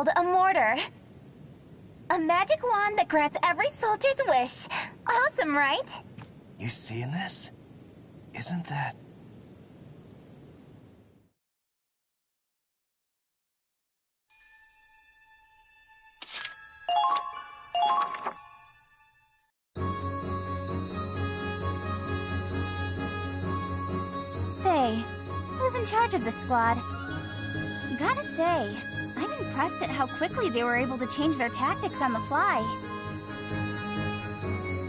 called a mortar. A magic wand that grants every soldier's wish. Awesome, right? You seeing this? Isn't that... Say, who's in charge of the squad? Gotta say, I'm impressed at how quickly they were able to change their tactics on the fly.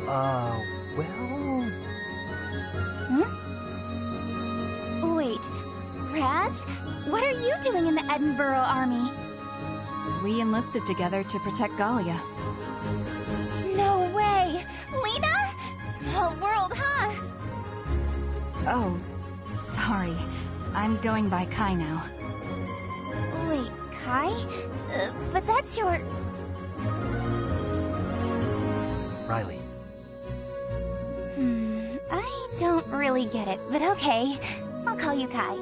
Well... Wait, Raz? What are you doing in the Edinburgh army? We enlisted together to protect Galia. No way! Lena? Small world, huh? Oh, sorry. I'm going by Kai now. Wait, Kai? But that's your... Riley. I don't really get it, but okay. I'll call you Kai.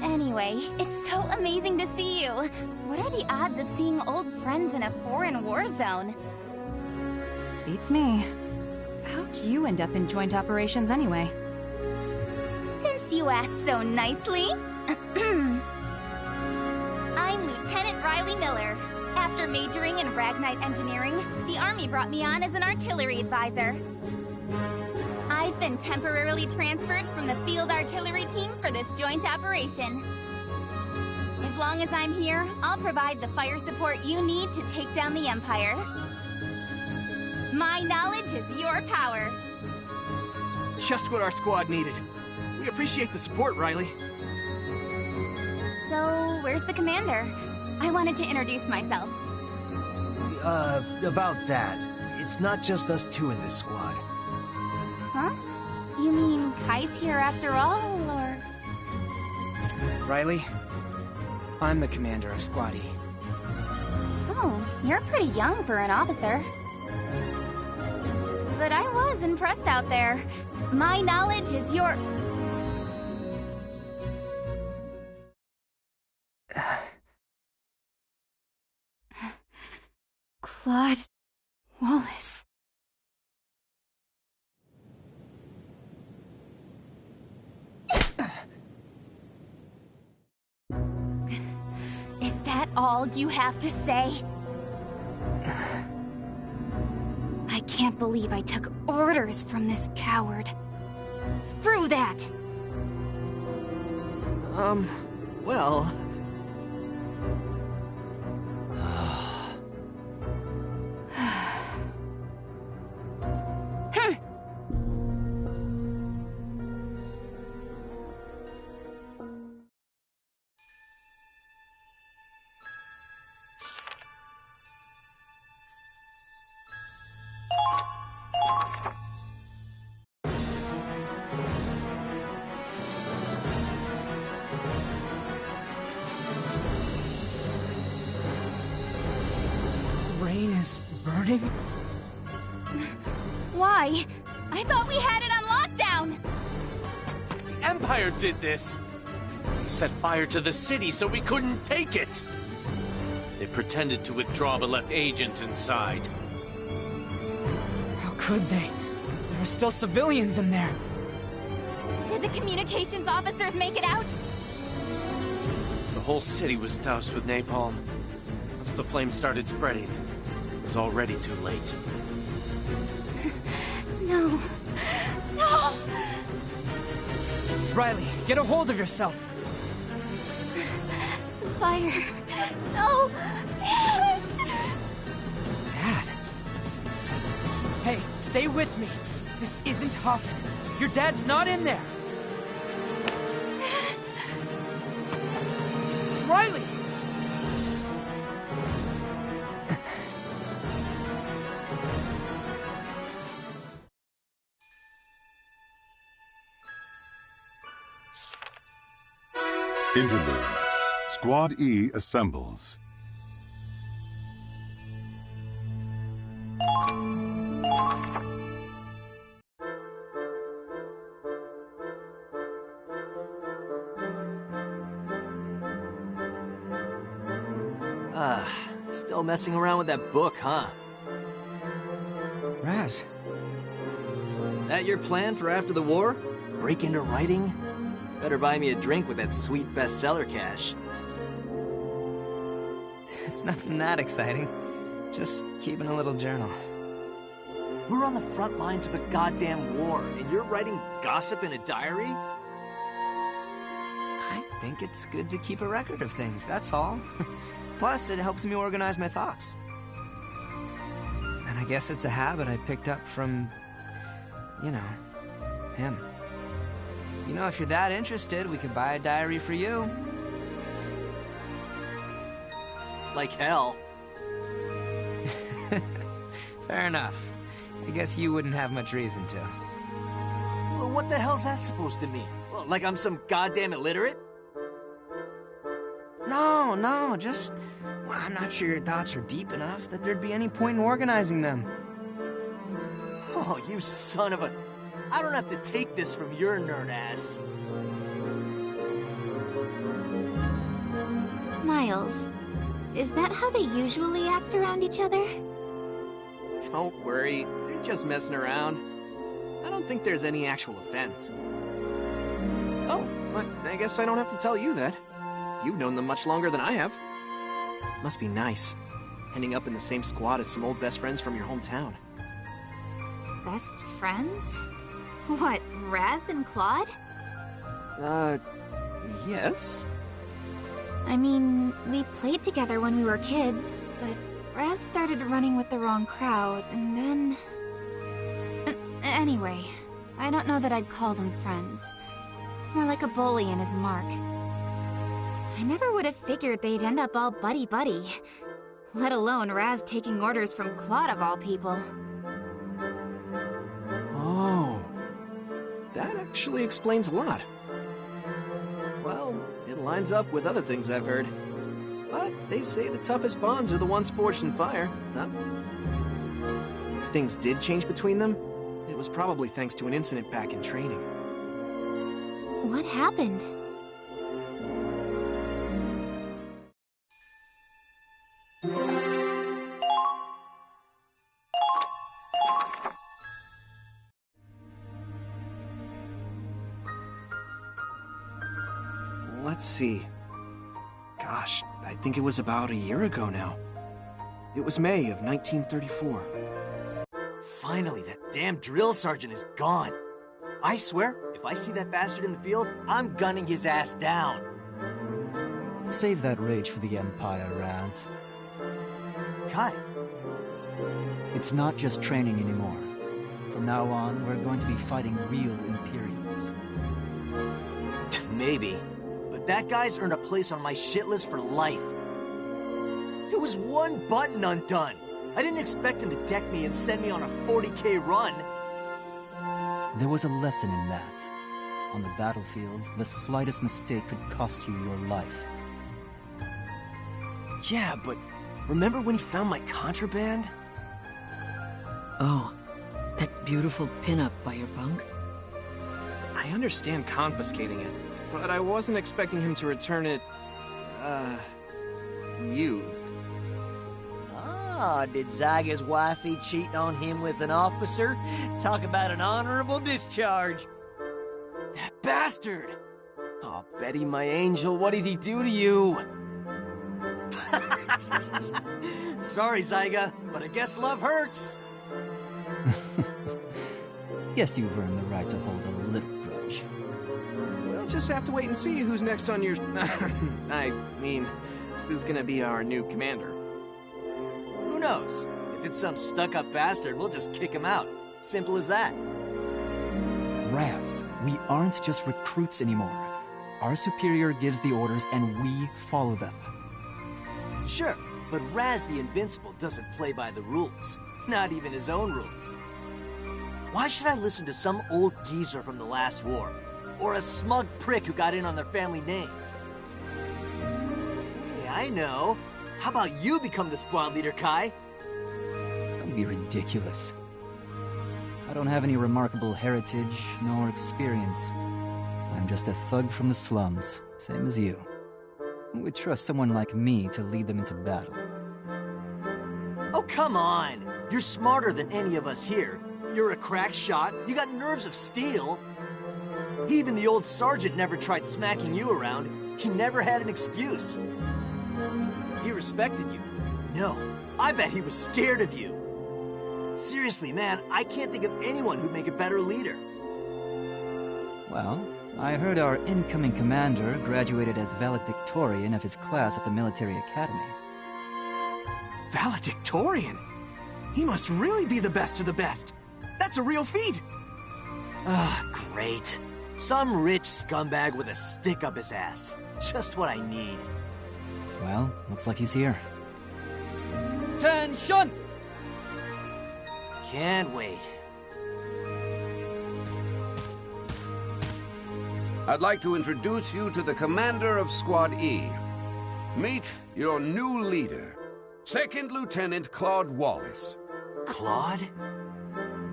Anyway, it's so amazing to see you. What are the odds of seeing old friends in a foreign war zone? Beats me. How'd you end up in joint operations anyway? Since you asked so nicely... I'm Lieutenant Riley Miller. After majoring in Ragnite Engineering, the Army brought me on as an artillery advisor. I've been temporarily transferred from the field artillery team for this joint operation. As long as I'm here, I'll provide the fire support you need to take down the Empire. My knowledge is your power. Just what our squad needed. We appreciate the support, Riley. So, where's the commander? I wanted to introduce myself. About that. It's not just us two in this squad. Huh? You mean Kai's here after all, or...? Riley, I'm the commander of Squad E. Oh, you're pretty young for an officer. But I was impressed out there. My knowledge is your... Claude Wallace. Is that all you have to say? I can't believe I took orders from this coward. Screw that! Well... Rain is burning? Why? I thought we had it on lockdown! The Empire did this! They set fire to the city so we couldn't take it! They pretended to withdraw but left agents inside. How could they? There are still civilians in there. Did the communications officers make it out? The whole city was doused with napalm. Once the flames started spreading, it was already too late. No. No! Riley, get a hold of yourself. Fire. No! Dad. Hey, stay with me. This isn't Hoffman. Your dad's not in there. Riley! Interlude. Squad E assembles. Still messing around with that book, huh? Raz. That your plan for after the war? Break into writing? Better buy me a drink with that sweet bestseller cash. It's nothing that exciting. Just keeping a little journal. We're on the front lines of a goddamn war, and you're writing gossip in a diary? I think it's good to keep a record of things, that's all. Plus, it helps me organize my thoughts. And I guess it's a habit I picked up from, you know, him. You know, if you're that interested, we could buy a diary for you. Like hell. Fair enough. I guess you wouldn't have much reason to. Well, what the hell's that supposed to mean? Well, like I'm some goddamn illiterate? No, just... Well, I'm not sure your thoughts are deep enough that there'd be any point in organizing them. Oh, you son of a... I don't have to take this from your nerd ass. Miles, is that how they usually act around each other? Don't worry, they're just messing around. I don't think there's any actual offense. Oh, but I guess I don't have to tell you that. You've known them much longer than I have. Must be nice, ending up in the same squad as some old best friends from your hometown. Best friends? What, Raz and Claude? Yes? I mean, we played together when we were kids, but Raz started running with the wrong crowd, and then... Anyway, I don't know that I'd call them friends. More like a bully and his mark. I never would have figured they'd end up all buddy-buddy. Let alone Raz taking orders from Claude of all people. Oh. That actually explains a lot. Well, it lines up with other things I've heard. But they say the toughest bonds are the ones forged in fire, huh? If things did change between them, it was probably thanks to an incident back in training. What happened? Let's see. Gosh, I think it was about a year ago now. It was May of 1934. Finally, that damn drill sergeant is gone. I swear, if I see that bastard in the field, I'm gunning his ass down. Save that rage for the Empire, Raz. Kai. It's not just training anymore. From now on, we're going to be fighting real Imperials. Maybe. But that guy's earned a place on my shit list for life. It was one button undone. I didn't expect him to deck me and send me on a 40K run. There was a lesson in that. On the battlefield, the slightest mistake could cost you your life. Yeah, but remember when he found my contraband? Oh, that beautiful pinup by your bunk? I understand confiscating it, but I wasn't expecting him to return it, used. Ah, did Zyga's wifey cheat on him with an officer? Talk about an honorable discharge. That bastard! Oh, Betty, my angel, what did he do to you? Sorry, Zyga, but I guess love hurts. Guess you've earned the right to hold a little grudge. We'll just have to wait and see who's next on your... I mean, who's gonna be our new commander. Who knows? If it's some stuck-up bastard, we'll just kick him out. Simple as that. Raz, we aren't just recruits anymore. Our superior gives the orders and we follow them. Sure, but Raz the Invincible doesn't play by the rules. Not even his own rules. Why should I listen to some old geezer from the last war? Or a smug prick who got in on their family name? Hey, I know. How about you become the squad leader, Kai? Don't be ridiculous. I don't have any remarkable heritage, nor experience. I'm just a thug from the slums, same as you. Who would trust someone like me to lead them into battle? Oh, come on! You're smarter than any of us here. You're a crack shot, you got nerves of steel. Even the old sergeant never tried smacking you around. He never had an excuse. He respected you. No, I bet he was scared of you. Seriously, man, I can't think of anyone who'd make a better leader. Well, I heard our incoming commander graduated as valedictorian of his class at the military academy. Valedictorian? He must really be the best of the best. That's a real feat. Ah, great. Some rich scumbag with a stick up his ass. Just what I need. Well, looks like he's here. Attention! Can't wait. I'd like to introduce you to the commander of Squad E. Meet your new leader, Second Lieutenant Claude Wallace. Claude?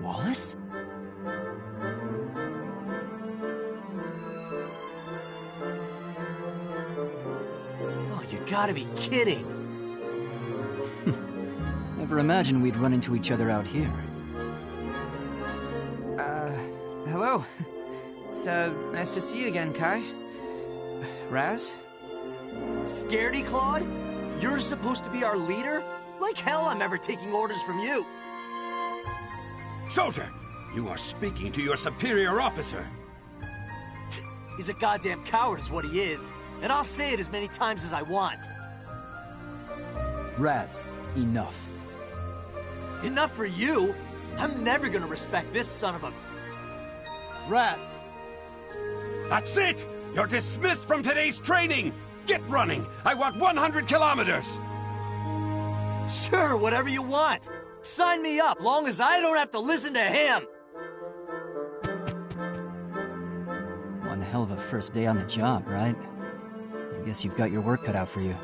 Wallace? Oh, you gotta be kidding. Never imagined we'd run into each other out here. Hello. It's, nice to see you again, Kai. Raz? Scaredy, Claude? You're supposed to be our leader? Like hell I'm ever taking orders from you. Soldier, you are speaking to your superior officer. He's a goddamn coward is what he is. And I'll say it as many times as I want. Raz, enough. Enough for you? I'm never gonna respect this son of a... Raz! That's it! You're dismissed from today's training! Get running! I want 100 kilometers! Sure, whatever you want. Sign me up, long as I don't have to listen to him! One hell of a first day on the job, right? I guess you've got your work cut out for you.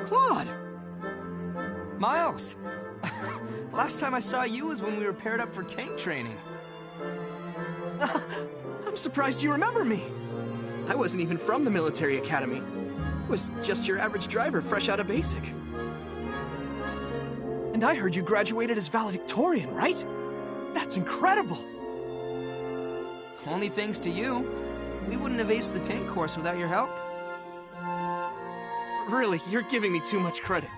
Claude! Miles! Last time I saw you was when we were paired up for tank training. I'm surprised you remember me. I wasn't even from the military academy. Was just your average driver fresh out of basic. And I heard you graduated as valedictorian, right? That's incredible! Only thanks to you. We wouldn't have aced the tank course without your help. Really, you're giving me too much credit.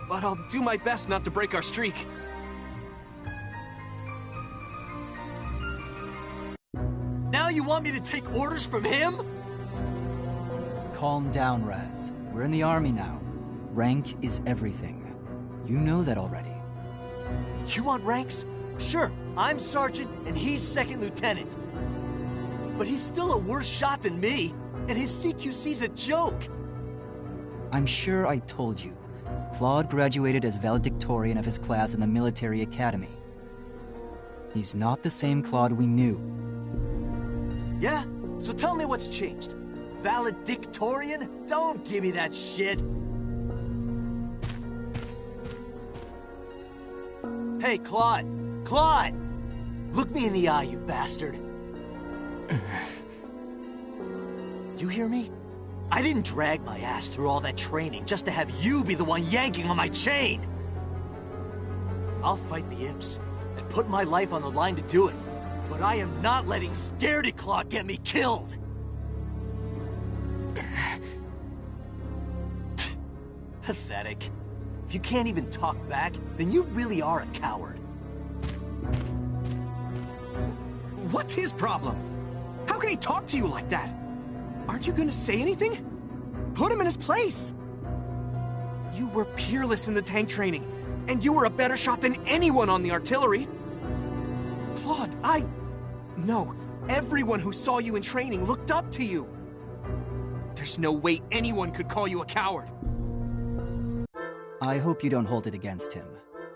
But I'll do my best not to break our streak. Now you want me to take orders from him? Calm down, Raz. We're in the army now. Rank is everything. You know that already. You want ranks? Sure, I'm sergeant and he's second lieutenant. But he's still a worse shot than me, and his CQC's a joke. I'm sure I told you. Claude graduated as valedictorian of his class in the military academy. He's not the same Claude we knew. Yeah? So tell me what's changed. Valedictorian? Don't give me that shit. Hey, Claude. Claude! Look me in the eye, you bastard. You hear me? I didn't drag my ass through all that training just to have you be the one yanking on my chain. I'll fight the imps and put my life on the line to do it, but I am not letting Scaredy Claude get me killed. Pathetic. If you can't even talk back, then you really are a coward. What's his problem? How can he talk to you like that? Aren't you gonna say anything? Put him in his place! You were peerless in the tank training, and you were a better shot than anyone on the artillery. Claude, No, everyone who saw you in training looked up to you. There's no way anyone could call you a coward. I hope you don't hold it against him.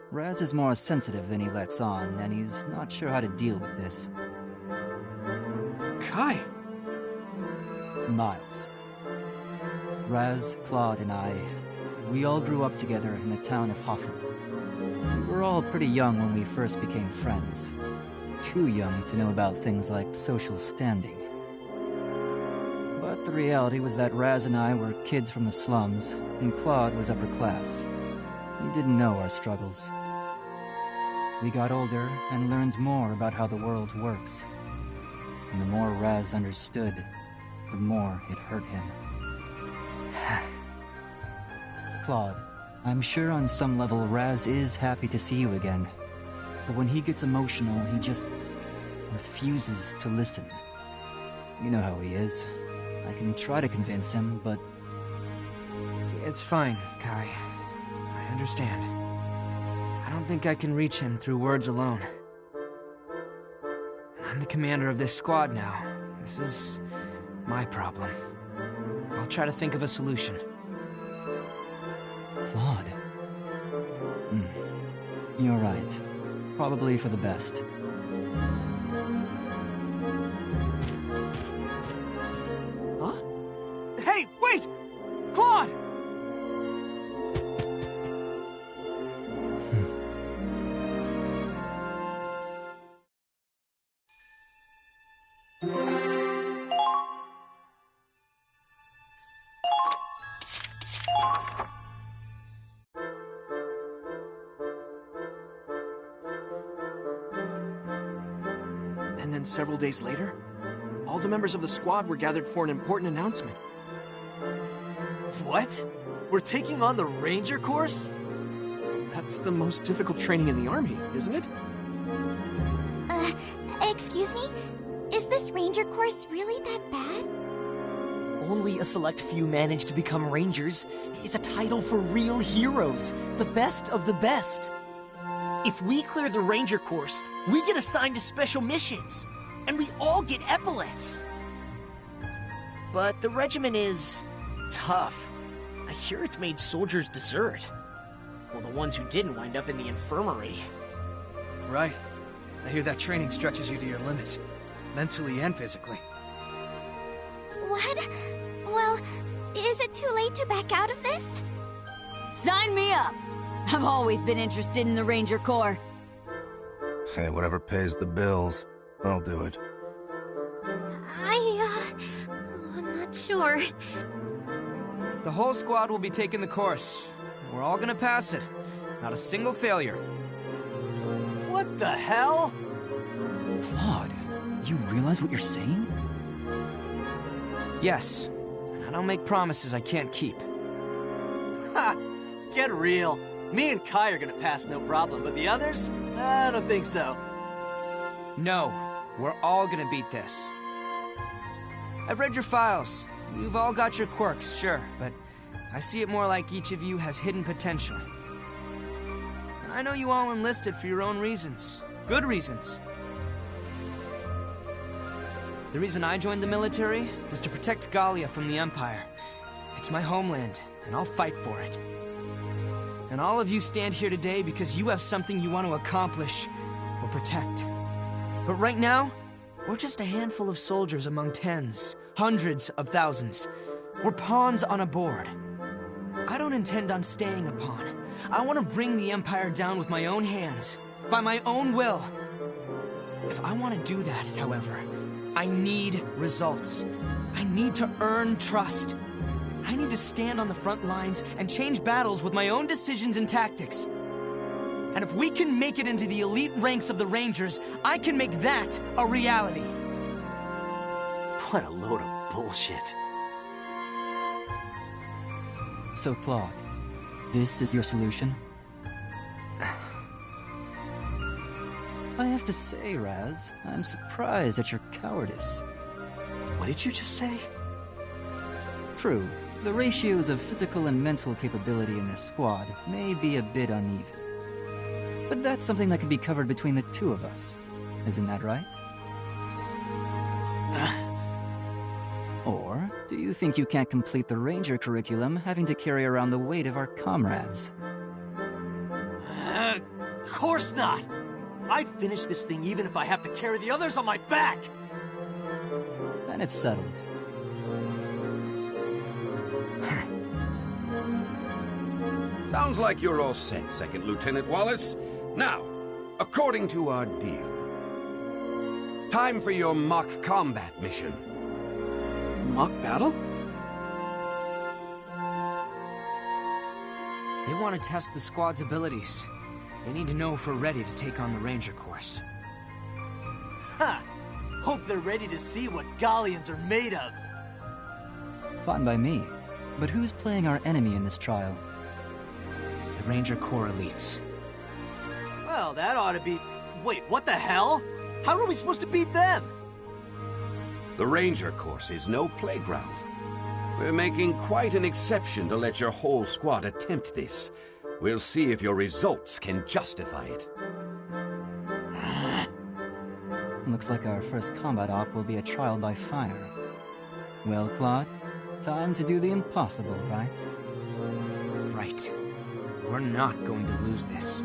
Raz is more sensitive than he lets on, and he's not sure how to deal with this. Kai? Miles. Raz, Claude, and I, we all grew up together in the town of Hoffen. We were all pretty young when we first became friends. Too young to know about things like social standing. But the reality was that Raz and I were kids from the slums, and Claude was upper class. He didn't know our struggles. We got older and learned more about how the world works. And the more Raz understood, the more it hurt him. Claude, I'm sure on some level Raz is happy to see you again. But when he gets emotional, he just refuses to listen. You know how he is. I can try to convince him, but... It's fine, Kai. I understand. I don't think I can reach him through words alone. And I'm the commander of this squad now. This is my problem. I'll try to think of a solution. Claude. You're right. Probably for the best. Huh? Hey, wait! Claude! And then several days later, all the members of the squad were gathered for an important announcement. What? We're taking on the Ranger course? That's the most difficult training in the Army, isn't it? Excuse me? Is this Ranger course really that bad? Only a select few manage to become Rangers. It's a title for real heroes, the best of the best. If we clear the Ranger course, we get assigned to special missions, and we all get epaulets. But the regiment is tough. I hear it's made soldiers desert. Well, the ones who didn't wind up in the infirmary. Right. I hear that training stretches you to your limits, mentally and physically. What? Well, is it too late to back out of this? Sign me up! I've always been interested in the Ranger Corps. Hey, whatever pays the bills, I'll do it. I'm not sure. The whole squad will be taking the course. We're all gonna pass it. Not a single failure. What the hell? Claude, you realize what you're saying? Yes, and I don't make promises I can't keep. Ha! Get real. Me and Kai are gonna pass no problem, but the others? I don't think so. No, we're all gonna beat this. I've read your files. You've all got your quirks, sure, but I see it more like each of you has hidden potential. And I know you all enlisted for your own reasons. Good reasons. The reason I joined the military was to protect Gallia from the Empire. It's my homeland, and I'll fight for it. And all of you stand here today because you have something you want to accomplish or protect. But right now, we're just a handful of soldiers among tens, hundreds of thousands. We're pawns on a board. I don't intend on staying a pawn. I want to bring the Empire down with my own hands, by my own will. If I want to do that, however, I need results. I need to earn trust. I need to stand on the front lines and change battles with my own decisions and tactics. And if we can make it into the elite ranks of the Rangers, I can make that a reality. What a load of bullshit. So, Claude, this is your solution? I have to say, Raz, I'm surprised at your cowardice. What did you just say? True, the ratios of physical and mental capability in this squad may be a bit uneven. But that's something that can be covered between the two of us. Isn't that right? Or do you think you can't complete the Ranger curriculum having to carry around the weight of our comrades? Of course not! I'd finish this thing even if I have to carry the others on my back! then it's settled. Sounds like you're all set, Second Lieutenant Wallace. Now, according to our deal, time for your mock combat mission. Mock battle? They want to test the squad's abilities. They need to know if we're ready to take on the Ranger course. Ha! Hope they're ready to see what Gallians are made of. Fine by me. But who's playing our enemy in this trial? The Ranger Corps elites. Well, that ought to be... Wait, what the hell? How are we supposed to beat them? The Ranger course is no playground. We're making quite an exception to let your whole squad attempt this. We'll see if your results can justify it. Looks like our first combat op will be a trial by fire. Well, Claude, time to do the impossible, right? Right. We're not going to lose this.